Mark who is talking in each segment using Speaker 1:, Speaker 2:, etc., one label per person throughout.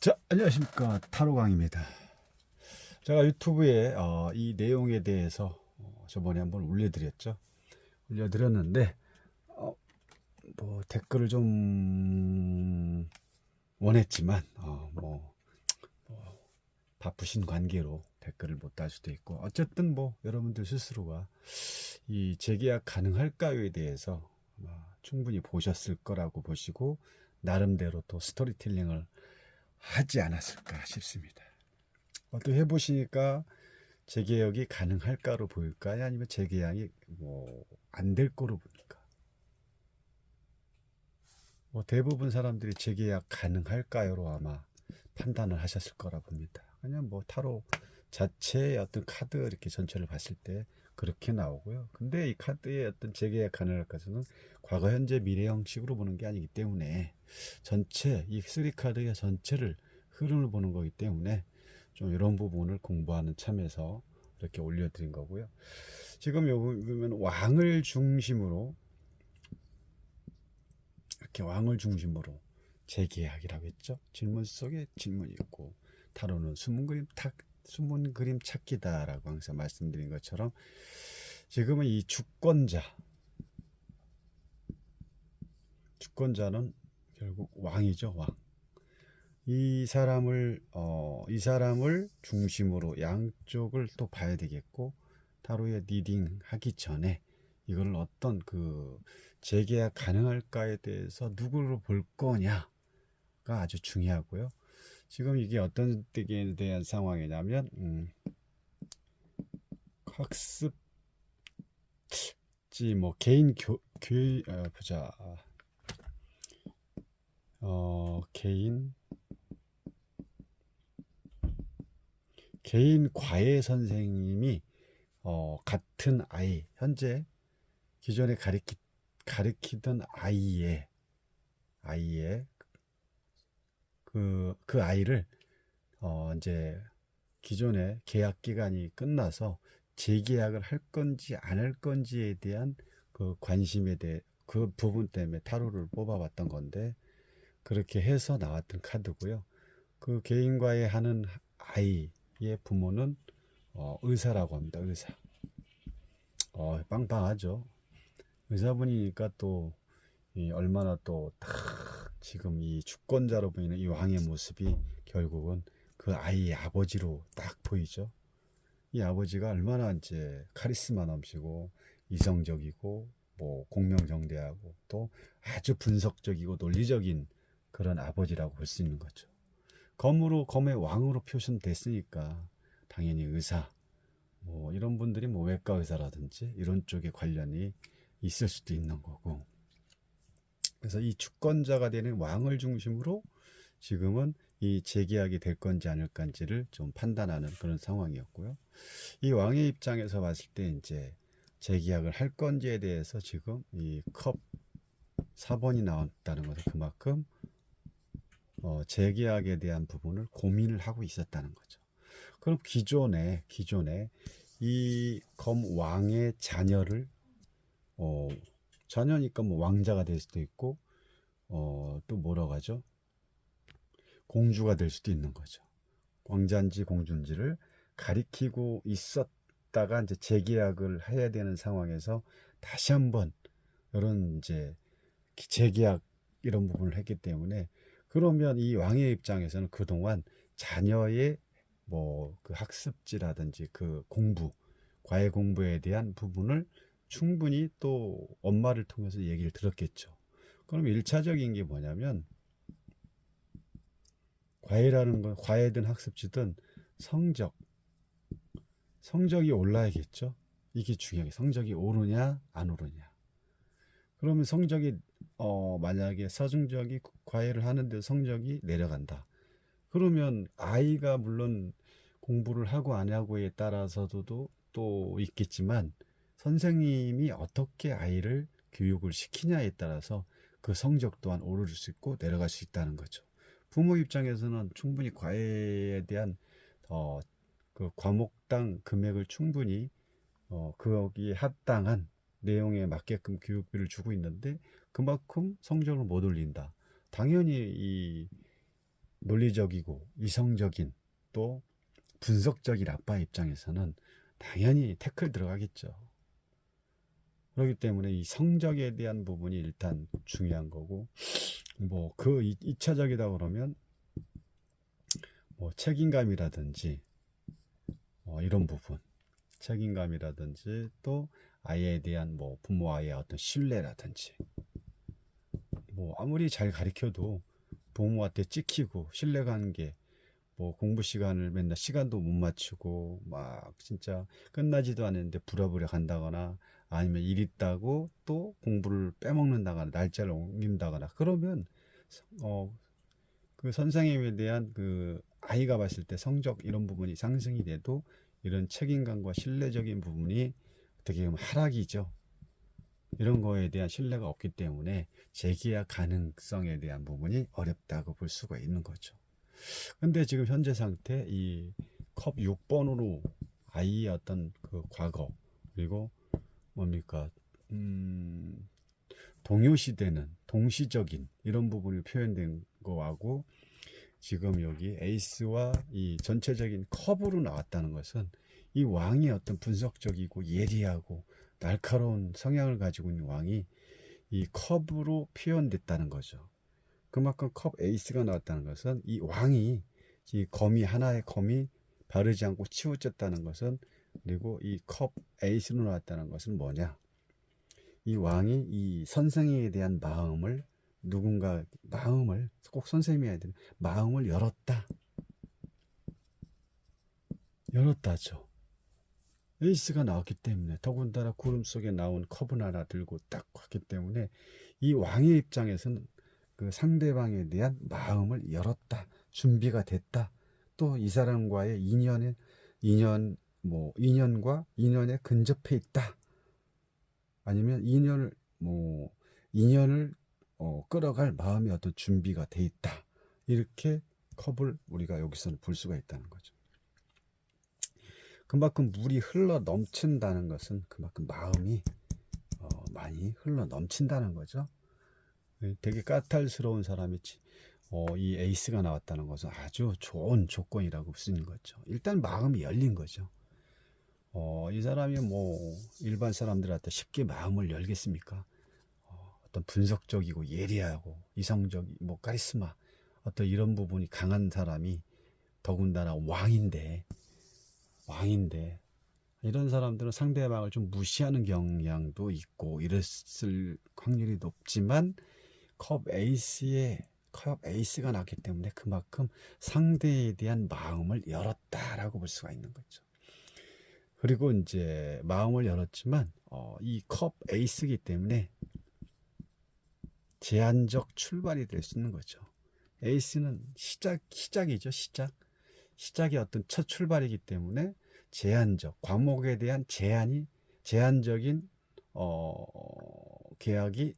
Speaker 1: 자, 안녕하십니까. 타로강입니다. 제가 유튜브에 이 내용에 대해서 저번에 한번 올려드렸는데 뭐 댓글을 좀 원했지만 바쁘신 관계로 댓글을 못 달 수도 있고, 어쨌든 뭐 여러분들 스스로가 이 재계약 가능할까요에 대해서 충분히 보셨을 거라고 보시고 나름대로 또 스토리텔링을 하지 않았을까 싶습니다. 또 해보시니까 재계약이 가능할까로 보일까요? 아니면 재계약이 뭐 안 될 거로 보일까? 뭐 대부분 사람들이 재계약 가능할까요로 아마 판단을 하셨을 거라 봅니다. 그냥 뭐 타로 자체의 어떤 카드 이렇게 전체를 봤을 때 그렇게 나오고요. 근데 이 카드의 어떤 재계약 가능할까는 과거, 현재, 미래 형식으로 보는 게 아니기 때문에 전체 이 3카드의 전체를 흐름을 보는 거기 때문에 좀 이런 부분을 공부하는 참에서 이렇게 올려드린 거고요. 지금 여기 보면 왕을 중심으로 재계약이라고 했죠. 질문 속에 질문이 있고, 타로는 숨은 그림 찾기다라고 항상 말씀드린 것처럼 지금은 이 주권자는 결국 왕이죠. 왕. 이 사람을 중심으로 양쪽을 또 봐야 되겠고, 타로에 리딩 하기 전에 이걸 어떤 재계약 가능할까에 대해서 누구로 볼 거냐가 아주 중요하고요. 지금 이게 어떤 때에 대한 상황이냐면 학습지 뭐 개인 보자. 개인 과외 선생님이 같은 아이, 현재 기존에 가르치던 아이의 그 아이를 이제 기존에 계약 기간이 끝나서 재계약을 할 건지 안 할 건지에 대한 그 관심에 대해 그 부분 때문에 타로를 뽑아봤던 건데, 그렇게 해서 나왔던 카드고요. 그 개인과의 하는 아이의 부모는 의사라고 합니다. 의사. 빵빵하죠. 의사분이니까 또 얼마나 또 딱 지금 이 주권자로 보이는 이 왕의 모습이 결국은 그 아이의 아버지로 딱 보이죠. 이 아버지가 얼마나 이제 카리스마 넘치고 이성적이고 뭐 공명정대하고 또 아주 분석적이고 논리적인 그런 아버지라고 볼 수 있는 거죠. 검의 왕으로 표현됐으니까 당연히 의사, 뭐 이런 분들이 뭐 외과 의사라든지 이런 쪽에 관련이 있을 수도 있는 거고, 그래서 이 주권자가 되는 왕을 중심으로 지금은 이 재계약이 될 건지 아닐 건지를 좀 판단하는 그런 상황이었고요. 이 왕의 입장에서 봤을 때 이제 재계약을 할 건지에 대해서 지금 이 컵 4번이 나왔다는 것은 그만큼 재계약에 대한 부분을 고민을 하고 있었다는 거죠. 그럼 기존에 이 검 왕의 자녀를 자녀니까 뭐 왕자가 될 수도 있고 또 뭐라고 하죠? 공주가 될 수도 있는 거죠. 왕자인지 공주인지를 가리키고 있었다가 이제 재계약을 해야 되는 상황에서 다시 한번 이런 이제 재계약 이런 부분을 했기 때문에, 그러면 이 왕의 입장에서는 그동안 자녀의 뭐 그 학습지라든지 그 과외 공부에 대한 부분을 충분히 또 엄마를 통해서 얘기를 들었겠죠. 그럼 1차적인 게 뭐냐면, 과외라는 건 과외든 학습지든 성적이 올라야겠죠. 이게 중요해. 성적이 오르냐 안 오르냐. 그러면 성적이 만약에 서중적이 과외를 하는데 성적이 내려간다. 그러면 아이가 물론 공부를 하고 안 하고에 따라서도 또 있겠지만, 선생님이 어떻게 아이를 교육을 시키냐에 따라서 그 성적 또한 오를 수 있고 내려갈 수 있다는 거죠. 부모 입장에서는 충분히 과외에 대한 그 과목당 금액을 충분히 거기에 합당한 내용에 맞게끔 교육비를 주고 있는데 그만큼 성적을 못 올린다. 당연히 이 논리적이고 이성적인 또 분석적인 아빠 입장에서는 당연히 태클 들어가겠죠. 그렇기 때문에 이 성적에 대한 부분이 일단 중요한 거고, 뭐 그 2차적이다 그러면 뭐 책임감이라든지 이런 부분, 책임감이라든지 또 아이에 대한 뭐 부모와의 어떤 신뢰라든지, 뭐 아무리 잘 가르쳐도 부모한테 찍히고 신뢰관계, 뭐 공부 시간을 맨날 시간도 못 맞추고 막 진짜 끝나지도 않았는데 부랴부랴 간다거나 아니면 일 있다고 또 공부를 빼먹는다거나 날짜를 옮긴다거나 그러면 그 선생님에 대한 그 아이가 봤을 때 성적 이런 부분이 상승이 돼도 이런 책임감과 신뢰적인 부분이 어떻게 보면 하락이죠. 이런 거에 대한 신뢰가 없기 때문에 재계약 가능성에 대한 부분이 어렵다고 볼 수가 있는 거죠. 근데 지금 현재 상태 이 컵 6번으로 아이의 어떤 그 과거 그리고 뭡니까 동요시되는 동시적인 이런 부분이 표현된 거하고 지금 여기 에이스와 이 전체적인 컵으로 나왔다는 것은 이 왕이 어떤 분석적이고 예리하고 날카로운 성향을 가지고 있는 왕이 이 컵으로 표현됐다는 거죠. 그만큼 컵 에이스가 나왔다는 것은 이 왕이 이 검이 하나의 검이 바르지 않고 치우쳤다는 것은 그리고 이 컵 에이스로 나왔다는 것은 뭐냐? 이 왕이 이 선생에 대한 마음을 누군가 마음을 꼭 선생님이 해야 되는 마음을 열었다죠. 에이스가 나왔기 때문에 더군다나 구름 속에 나온 컵을 하나 들고 딱 왔기 때문에 이 왕의 입장에서는 그 상대방에 대한 마음을 열었다, 준비가 됐다. 또 이 사람과의 인연과 인연에 근접해 있다. 아니면 인연을 끌어갈 마음의 어떤 준비가 돼 있다. 이렇게 컵을 우리가 여기서는 볼 수가 있다는 거죠. 그만큼 물이 흘러 넘친다는 것은 그만큼 마음이 많이 흘러 넘친다는 거죠. 되게 까탈스러운 사람이 이 에이스가 나왔다는 것은 아주 좋은 조건이라고 볼 수 있는 거죠. 일단 마음이 열린 거죠. 이 사람이 뭐 일반 사람들한테 쉽게 마음을 열겠습니까? 어떤 분석적이고 예리하고 이성적, 뭐 카리스마, 어떤 이런 부분이 강한 사람이 더군다나 왕인데 이런 사람들은 상대방을 좀 무시하는 경향도 있고 이랬을 확률이 높지만 컵 에이스가 났기 때문에 그만큼 상대에 대한 마음을 열었다라고 볼 수가 있는 거죠. 그리고 이제 마음을 열었지만 이 컵 에이스이기 때문에 제한적 출발이 될 수 있는 거죠. 에이스는 시작이죠. 시작이 어떤 첫 출발이기 때문에 제한적 과목에 대한 제한적인 계약이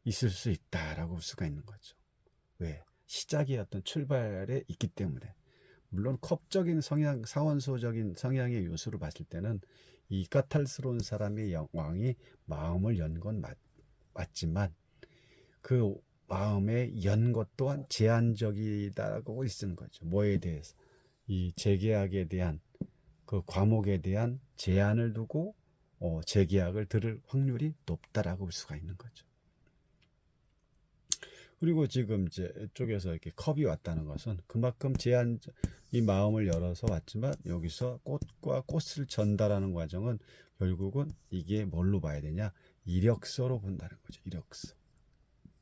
Speaker 1: 있을 수 있다라고 볼 수가 있는 거죠. 왜? 시작이 어떤 출발에 있기 때문에. 물론 컵적인 성향, 사원소적인 성향의 요소로 봤을 때는 이 까탈스러운 사람의 왕이 마음을 연 건 맞지만 그 마음에 연 것 또한 제한적이다라고 있는 거죠. 뭐에 대해서? 이 재계약에 대한 그 과목에 대한 제한을 두고 재계약을 들을 확률이 높다라고 볼 수가 있는 거죠. 그리고 지금 이제 이쪽에서 이렇게 컵이 왔다는 것은 그만큼 이 마음을 열어서 왔지만 여기서 꽃과 꽃을 전달하는 과정은 결국은 이게 뭘로 봐야 되냐? 이력서로 본다는 거죠.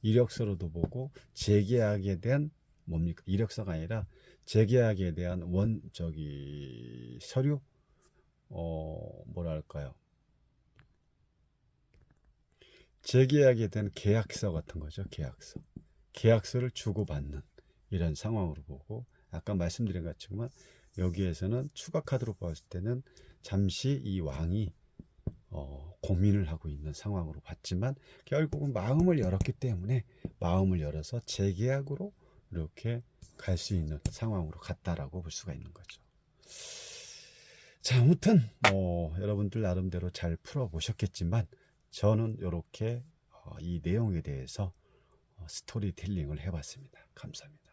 Speaker 1: 이력서로도 보고 재계약에 대한 뭡니까? 이력서가 아니라 재계약에 대한 서류 뭐랄까요? 재계약에 대한 계약서 같은 거죠. 계약서를 주고받는 이런 상황으로 보고 아까 말씀드린 것처럼 여기에서는 추가 카드로 봤을 때는 잠시 이 왕이 고민을 하고 있는 상황으로 봤지만 결국은 마음을 열었기 때문에 마음을 열어서 재계약으로 이렇게 갈 수 있는 상황으로 갔다라고 볼 수가 있는 거죠. 자, 아무튼 여러분들 나름대로 잘 풀어보셨겠지만 저는 이렇게 이 내용에 대해서 스토리텔링을 해봤습니다. 감사합니다.